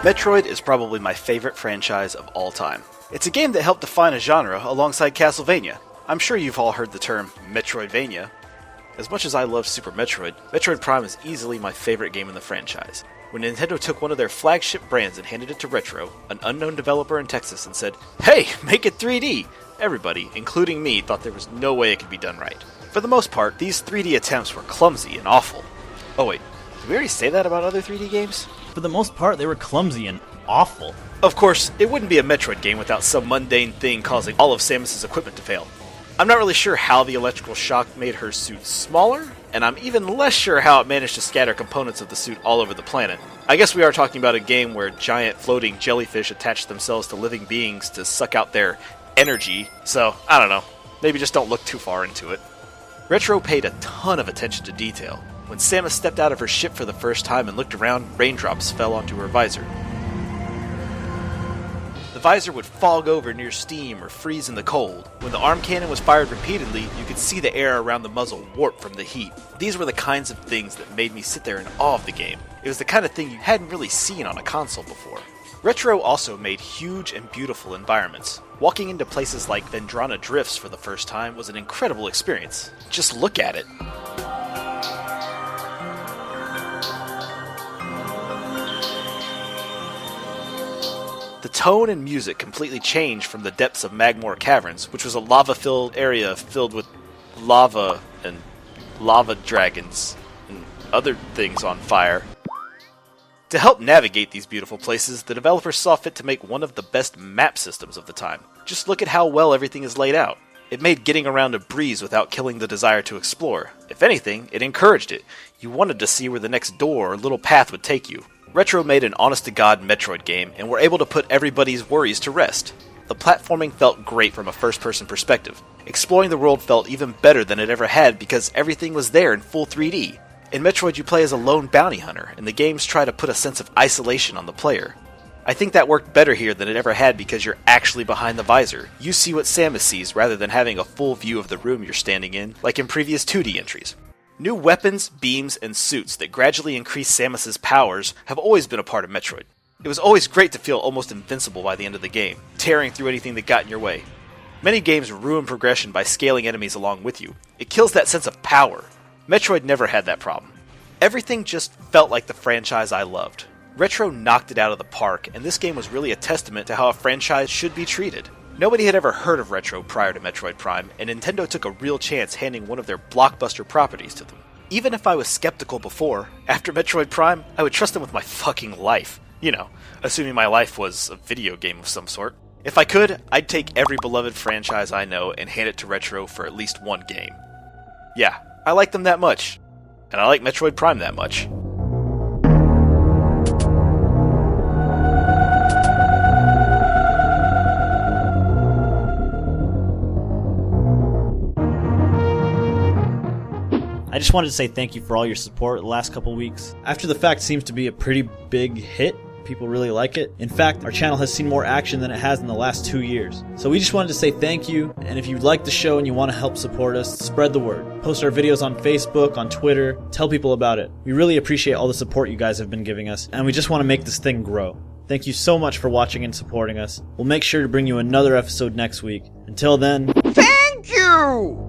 Metroid is probably my favorite franchise of all time. It's a game that helped define a genre alongside Castlevania. I'm sure you've all heard the term Metroidvania. As much as I love Super Metroid, Metroid Prime is easily my favorite game in the franchise. When Nintendo took one of their flagship brands and handed it to Retro, an unknown developer in Texas, and said, "Hey, make it 3D!" Everybody, including me, thought there was no way it could be done right. For the most part, these 3D attempts were clumsy and awful. Oh wait, did we already say that about other 3D games? For the most part, they were clumsy and awful. Of course, it wouldn't be a Metroid game without some mundane thing causing all of Samus's equipment to fail. I'm not really sure how the electrical shock made her suit smaller, and I'm even less sure how it managed to scatter components of the suit all over the planet. I guess we are talking about a game where giant floating jellyfish attach themselves to living beings to suck out their energy, so I don't know, maybe just don't look too far into it. Retro paid a ton of attention to detail. When Samus stepped out of her ship for the first time and looked around, raindrops fell onto her visor. The visor would fog over near steam or freeze in the cold. When the arm cannon was fired repeatedly, you could see the air around the muzzle warp from the heat. These were the kinds of things that made me sit there in awe of the game. It was the kind of thing you hadn't really seen on a console before. Retro also made huge and beautiful environments. Walking into places like Vendrana Drifts for the first time was an incredible experience. Just look at it. The tone and music completely changed from the depths of Magmoor Caverns, which was a lava-filled area filled with lava and lava dragons and other things on fire. To help navigate these beautiful places, the developers saw fit to make one of the best map systems of the time. Just look at how well everything is laid out. It made getting around a breeze without killing the desire to explore. If anything, it encouraged it. You wanted to see where the next door or little path would take you. Retro made an honest-to-God Metroid game, and were able to put everybody's worries to rest. The platforming felt great from a first-person perspective. Exploring the world felt even better than it ever had because everything was there in full 3D. In Metroid, you play as a lone bounty hunter, and the games try to put a sense of isolation on the player. I think that worked better here than it ever had because you're actually behind the visor. You see what Samus sees rather than having a full view of the room you're standing in, like in previous 2D entries. New weapons, beams, and suits that gradually increase Samus's powers have always been a part of Metroid. It was always great to feel almost invincible by the end of the game, tearing through anything that got in your way. Many games ruin progression by scaling enemies along with you. It kills that sense of power. Metroid never had that problem. Everything just felt like the franchise I loved. Retro knocked it out of the park, and this game was really a testament to how a franchise should be treated. Nobody had ever heard of Retro prior to Metroid Prime, and Nintendo took a real chance handing one of their blockbuster properties to them. Even if I was skeptical before, after Metroid Prime, I would trust them with my fucking life. You know, assuming my life was a video game of some sort. If I could, I'd take every beloved franchise I know and hand it to Retro for at least one game. Yeah, I like them that much. And I like Metroid Prime that much. I just wanted to say thank you for all your support the last couple weeks. After the Fact seems to be a pretty big hit. People really like it. In fact, our channel has seen more action than it has in the last 2 years. So we just wanted to say thank you, and if you like the show and you want to help support us, spread the word. Post our videos on Facebook, on Twitter, tell people about it. We really appreciate all the support you guys have been giving us, and we just want to make this thing grow. Thank you so much for watching and supporting us. We'll make sure to bring you another episode next week. Until then, thank you!